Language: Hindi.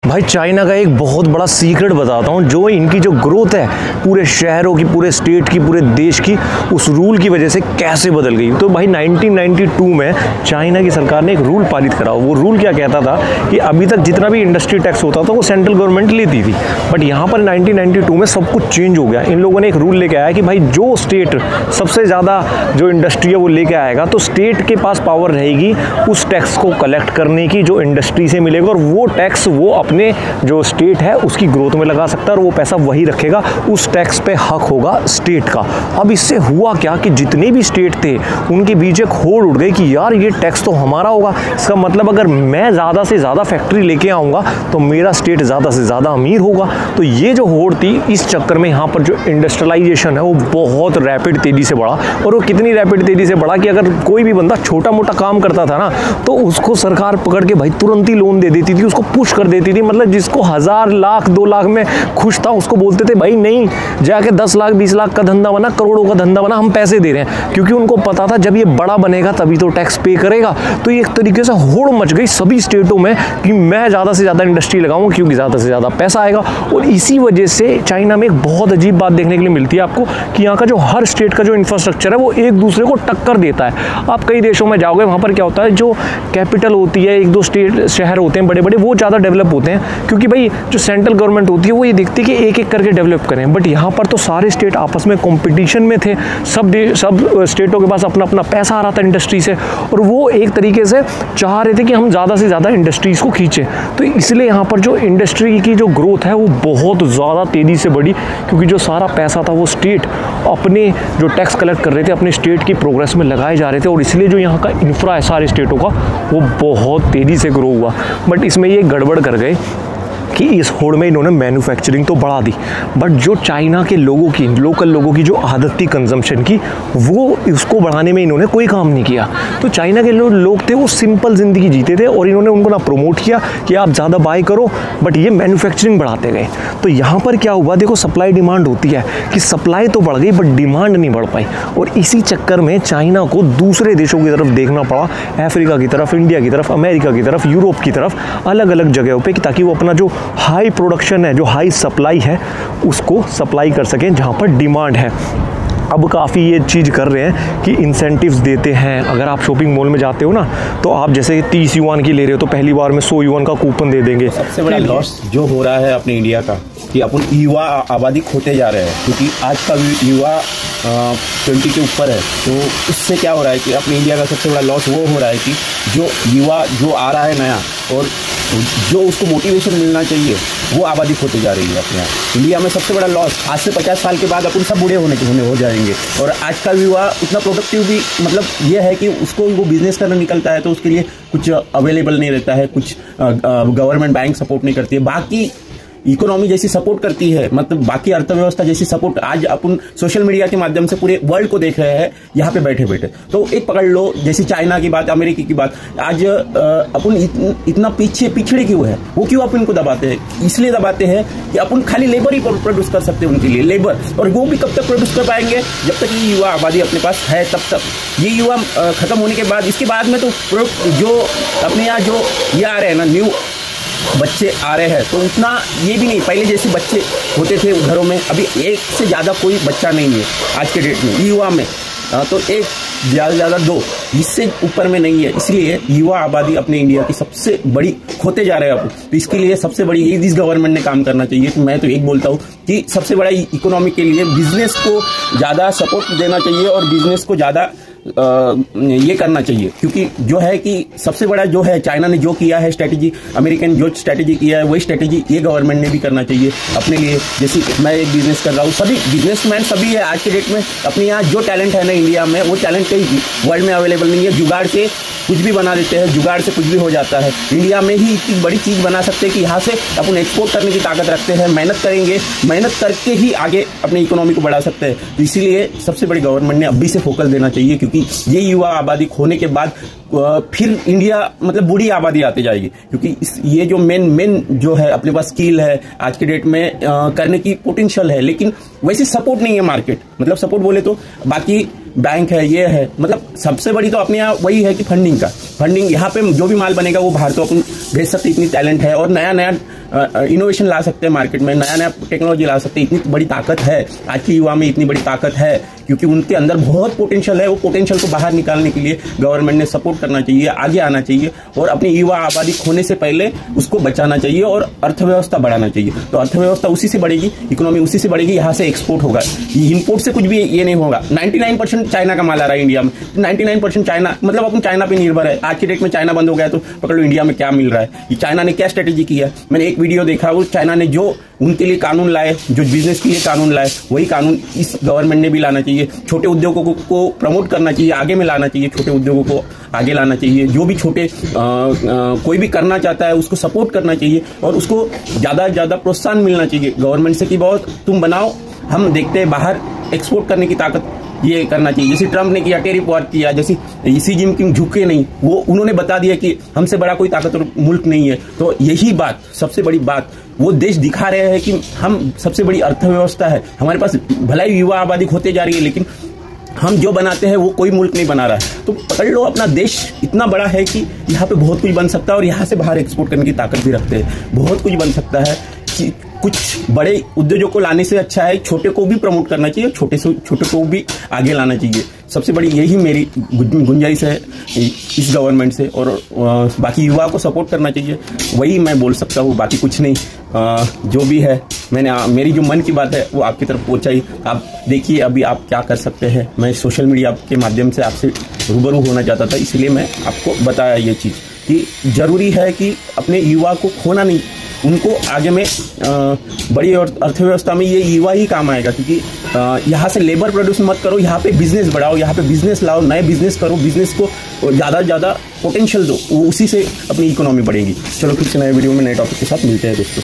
भाई चाइना का एक बहुत बड़ा सीक्रेट बताता हूँ, जो इनकी जो ग्रोथ है पूरे शहरों की, पूरे स्टेट की, पूरे देश की, उस रूल की वजह से कैसे बदल गई। तो भाई 1992 में चाइना की सरकार ने एक रूल पारित करा। वो रूल क्या कहता था कि अभी तक जितना भी इंडस्ट्री टैक्स होता था वो सेंट्रल गवर्नमेंट लेती थी, बट यहाँ पर 1992 में सब कुछ चेंज हो गया। इन लोगों ने एक रूल लेके आया कि भाई जो स्टेट सबसे ज़्यादा जो इंडस्ट्री है वो लेके आएगा, तो स्टेट के पास पावर रहेगी उस टैक्स को कलेक्ट करने की जो इंडस्ट्री से मिलेगा, और वो टैक्स वो अपने जो स्टेट है उसकी ग्रोथ में लगा सकता है और वो पैसा वही रखेगा, उस टैक्स पे हक होगा स्टेट का। अब इससे हुआ क्या कि जितने भी स्टेट थे उनके बीच एक होड़ उठ गई कि यार ये टैक्स तो हमारा होगा, इसका मतलब अगर मैं ज़्यादा से ज़्यादा फैक्ट्री लेके आऊँगा तो मेरा स्टेट ज़्यादा से ज़्यादा अमीर होगा। तो ये जो होड़ थी, इस चक्कर में यहाँ पर जो इंडस्ट्रियलाइजेशन है वो बहुत रैपिड तेज़ी से बढ़ा। और वो कितनी रैपिड तेज़ी से बढ़ा कि अगर कोई भी बंदा छोटा मोटा काम करता था ना, तो उसको सरकार पकड़ के भाई तुरंत ही लोन दे देती थी, उसको पुश कर देती थी। मतलब जिसको 1000 लाख 2 लाख में खुश था उसको बोलते थे भाई नहीं, जाके 10 लाख 20 लाख का धंधा बना, करोड़ों का धंधा बना, हम पैसे दे रहे हैं। क्योंकि उनको पता था जब ये बड़ा बनेगा तभी तो टैक्स पे करेगा। तो ये एक तरीके से होड़ मच गई सभी स्टेटों में कि मैं ज़्यादा से ज़्यादा इंडस्ट्री लगाऊंगा क्योंकि ज़्यादा से ज़्यादा पैसा आएगा। और इसी वजह से चाइना में एक बहुत अजीब बात देखने के लिए मिलती है आपको कि यहाँ का जो हर स्टेट का जो इंफ्रास्ट्रक्चर है वो एक दूसरे को टक्कर देता है। आप कई देशों में जाओगे, वहाँ पर क्या होता है, जो कैपिटल होती है, एक दो स्टेट शहर होते हैं बड़े बड़े, वो ज़्यादा डेवलप होते हैं क्योंकि भाई जो सेंट्रल गवर्नमेंट होती है वो ये देखती है कि एक एक करके डेवलप करें। बट यहाँ पर तो सारे स्टेट आपस में कंपटीशन में थे, सब स्टेटों के पास अपना अपना पैसा आ रहा था इंडस्ट्री से, और वो एक तरीके से चाह रहे थे कि हम ज़्यादा से ज़्यादा इंडस्ट्रीज़ को खींचें। तो इसलिए यहाँ पर जो इंडस्ट्री की जो ग्रोथ है वो बहुत ज़्यादा तेज़ी से बढ़ी, क्योंकि जो सारा पैसा था वो स्टेट अपने जो टैक्स कलेक्ट कर रहे थे अपने स्टेट की प्रोग्रेस में लगाए जा रहे थे, और इसलिए जो यहाँ का इंफ्रा है सारे स्टेटों का वो बहुत तेज़ी से ग्रो हुआ। बट इसमें ये गड़बड़ कर गए कि इस होड़ में इन्होंने मैन्युफैक्चरिंग तो बढ़ा दी, बट जो चाइना के लोगों की, लोकल लोगों की जो आदत थी कंजम्पशन की, वो इसको बढ़ाने में इन्होंने कोई काम नहीं किया। तो चाइना के लोग थे वो सिंपल ज़िंदगी जीते थे, और इन्होंने उनको ना प्रमोट किया कि आप ज़्यादा बाय करो, बट ये मैन्युफैक्चरिंग बढ़ाते गए। तो यहाँ पर क्या हुआ, देखो सप्लाई डिमांड होती है कि सप्लाई तो बढ़ गई बट डिमांड नहीं बढ़ पाई, और इसी चक्कर में चाइना को दूसरे देशों की तरफ देखना पड़ा, अफ्रीका की तरफ, इंडिया की तरफ, अमेरिका की तरफ, यूरोप की तरफ, अलग अलग जगहों पे, ताकि वो अपना जो हाई प्रोडक्शन है, जो हाई सप्लाई है, उसको सप्लाई कर सकें जहाँ पर डिमांड है। अब काफ़ी ये चीज़ कर रहे हैं कि इंसेंटिव्स देते हैं। अगर आप शॉपिंग मॉल में जाते हो ना, तो आप जैसे 30 युआन की ले रहे हो तो पहली बार में 100 युआन का कूपन दे देंगे। सबसे बड़ा लॉस जो हो रहा है अपने इंडिया का कि अपन युवा आबादी खोते जा रहे हैं, क्योंकि आज का युवा 20 के ऊपर है। तो उससे क्या हो रहा है कि अपने इंडिया का सबसे बड़ा लॉस वो हो रहा है कि जो युवा जो आ रहा है नया, और जो उसको मोटिवेशन मिलना चाहिए, वो आबादी खोते जा रही है अपने यहाँ। इंडिया में सबसे बड़ा लॉस, आज से 50 साल के बाद अपन सब बूढ़े होने हो जाएंगे, और आज का युवा उतना प्रोडक्टिव भी, मतलब ये है कि उसको वो बिजनेस करने निकलता है तो उसके लिए कुछ अवेलेबल नहीं रहता है, कुछ गवर्नमेंट बैंक सपोर्ट नहीं करती है, बाकी इकोनॉमी जैसी सपोर्ट करती है, मतलब बाकी अर्थव्यवस्था जैसी सपोर्ट आज अपन सोशल मीडिया के माध्यम से पूरे वर्ल्ड को देख रहे हैं यहाँ पे बैठे बैठे। तो एक पकड़ लो, जैसे चाइना की बात, अमेरिका की बात, आज अपन इतना पिछड़े क्यों है, वो क्यों अपन को दबाते हैं? इसलिए दबाते हैं कि अपन खाली लेबर ही प्रोड्यूस कर सकते हैं उनके लिए, लेबर, और वो भी कब तक प्रोड्यूस कर पाएंगे, जब तक ये युवा आबादी अपने पास है तब तक। ये युवा खत्म होने के बाद, इसके बाद में तो जो अपने यहाँ जो ये आ रहे हैं ना, न्यू बच्चे आ रहे हैं, तो उतना ये भी नहीं, पहले जैसे बच्चे होते थे घरों में, अभी एक से ज़्यादा कोई बच्चा नहीं है आज के डेट में युवा में। तो एक ज़्यादा से ज़्यादा 2, इससे ऊपर में नहीं है। इसलिए युवा आबादी अपने इंडिया की सबसे बड़ी खोते जा रहे हैं अब। तो इसके लिए सबसे बड़ी इस गवर्नमेंट ने काम करना चाहिए। तो मैं तो एक बोलता हूँ कि सबसे बड़ा इकोनॉमी के लिए बिजनेस को ज़्यादा सपोर्ट देना चाहिए, और बिजनेस को ज़्यादा ये करना चाहिए, क्योंकि जो है कि सबसे बड़ा जो है चाइना ने जो किया है स्ट्रेटेजी, अमेरिकन जो स्ट्रेटेजी किया है वही स्ट्रेटेजी ये गवर्नमेंट ने भी करना चाहिए अपने लिए। जैसे मैं एक बिजनेस कर रहा हूँ, सभी बिजनेसमैन सभी है आज के डेट में, अपने यहाँ जो टैलेंट है ना इंडिया में, वो टैलेंट कहीं वर्ल्ड में अवेलेबल नहीं है। जुगाड़ से कुछ भी बना देते हैं, जुगाड़ से कुछ भी हो जाता है। इंडिया में ही इतनी बड़ी चीज़ बना सकते हैं कि यहाँ से अपन एक्सपोर्ट करने की ताकत रखते हैं, मेहनत करेंगे, मेहनत करके ही आगे अपनी इकोनॉमी को बढ़ा सकते हैं। तो इसीलिए सबसे बड़ी गवर्नमेंट ने अभी से फोकस देना चाहिए, क्योंकि ये युवा आबादी खोने के बाद फिर इंडिया मतलब बूढ़ी आबादी आती जाएगी, क्योंकि ये जो मेन जो है अपने पास स्किल है आज के डेट में करने की पोटेंशियल है, लेकिन वैसे सपोर्ट नहीं है मार्केट। मतलब सपोर्ट बोले तो बाकी बैंक है, ये है, मतलब सबसे बड़ी तो अपने यहाँ वही है कि फंडिंग यहाँ पे जो भी माल बनेगा वो बाहर तो अपन भेज सकते, इतनी टैलेंट है, और नया इनोवेशन ला सकते हैं मार्केट में, नया नया टेक्नोलॉजी ला सकते हैं। इतनी बड़ी ताकत है आज की युवा में, इतनी बड़ी ताकत है क्योंकि उनके अंदर बहुत पोटेंशियल है। वो पोटेंशियल को बाहर निकालने के लिए गवर्नमेंट ने सपोर्ट करना चाहिए, आगे आना चाहिए और अपनी युवा आबादी खोने से पहले उसको बचाना चाहिए और अर्थव्यवस्था बढ़ाना चाहिए। तो अर्थव्यवस्था उसी से बढ़ेगी, इकोनॉमी उसी से बढ़ेगी, यहाँ से एक्सपोर्ट होगा। इम्पोर्ट से कुछ भी ये नहीं होगा। 99% चाइना का माल आ रहा है इंडिया में, 99% चाइना, मतलब अपन चाइना पे निर्भर है। आज की डेट में चाइना बंद हो गया तो पकड़ लो इंडिया में क्या मिल रहा है। ये चाइना ने क्या स्ट्रेटेजी की है, मैंने एक वीडियो देखा, वो चाइना ने जो उनके लिए कानून लाए, जो बिजनेस के लिए कानून लाए, वही कानून इस गवर्नमेंट ने भी लाना चाहिए। छोटे उद्योगों को प्रमोट करना चाहिए, आगे में लाना चाहिए, छोटे उद्योगों को आगे लाना चाहिए। जो भी छोटे कोई भी करना चाहता है उसको सपोर्ट करना चाहिए और उसको ज्यादा से ज्यादा प्रोत्साहन मिलना चाहिए गवर्नमेंट से कि बहुत तुम बनाओ, हम देखते हैं बाहर एक्सपोर्ट करने की ताकत ये करना चाहिए। जैसे ट्रम्प ने किया, टेरिफ वॉर किया, जैसे शी जिनपिंग झुके नहीं, वो उन्होंने बता दिया कि हमसे बड़ा कोई ताकतवर मुल्क नहीं है। तो यही बात, सबसे बड़ी बात, वो देश दिखा रहे हैं कि हम सबसे बड़ी अर्थव्यवस्था है हमारे पास। भला ही युवा आबादी होते जा रही है लेकिन हम जो बनाते हैं वो कोई मुल्क नहीं बना रहा है। तो पकड़ लो, अपना देश इतना बड़ा है कि यहाँ पे बहुत कुछ बन सकता है और यहाँ से बाहर एक्सपोर्ट करने की ताकत भी रखते हैं। बहुत कुछ बन सकता है कि कुछ बड़े उद्योगों को लाने से अच्छा है छोटे को भी प्रमोट करना चाहिए, छोटे से छोटे को भी आगे लाना चाहिए। सबसे बड़ी यही मेरी गुंजाइश है इस गवर्नमेंट से और बाकी युवा को सपोर्ट करना चाहिए। वही मैं बोल सकता हूँ, बाकी कुछ नहीं। जो भी है मैंने मेरी जो मन की बात है वो आपकी तरफ पहुंचाई। आप देखिए अभी आप क्या कर सकते हैं। मैं सोशल मीडिया के माध्यम से आपसे रूबरू होना चाहता था, इसलिए मैं आपको बताया ये चीज़ कि जरूरी है कि अपने युवा को खोना नहीं, उनको आगे में बड़ी अर्थव्यवस्था में ये युवा ही काम आएगा। क्योंकि यहाँ से लेबर प्रोड्यूस मत करो, यहाँ पे बिजनेस बढ़ाओ, यहाँ पे बिजनेस लाओ, नए बिजनेस करो, बिजनेस को ज़्यादा से ज़्यादा पोटेंशियल दो, वो उसी से अपनी इकोनॉमी बढ़ेगी। चलो फिर से नए वीडियो में नए टॉपिक के साथ मिलते हैं दोस्तों।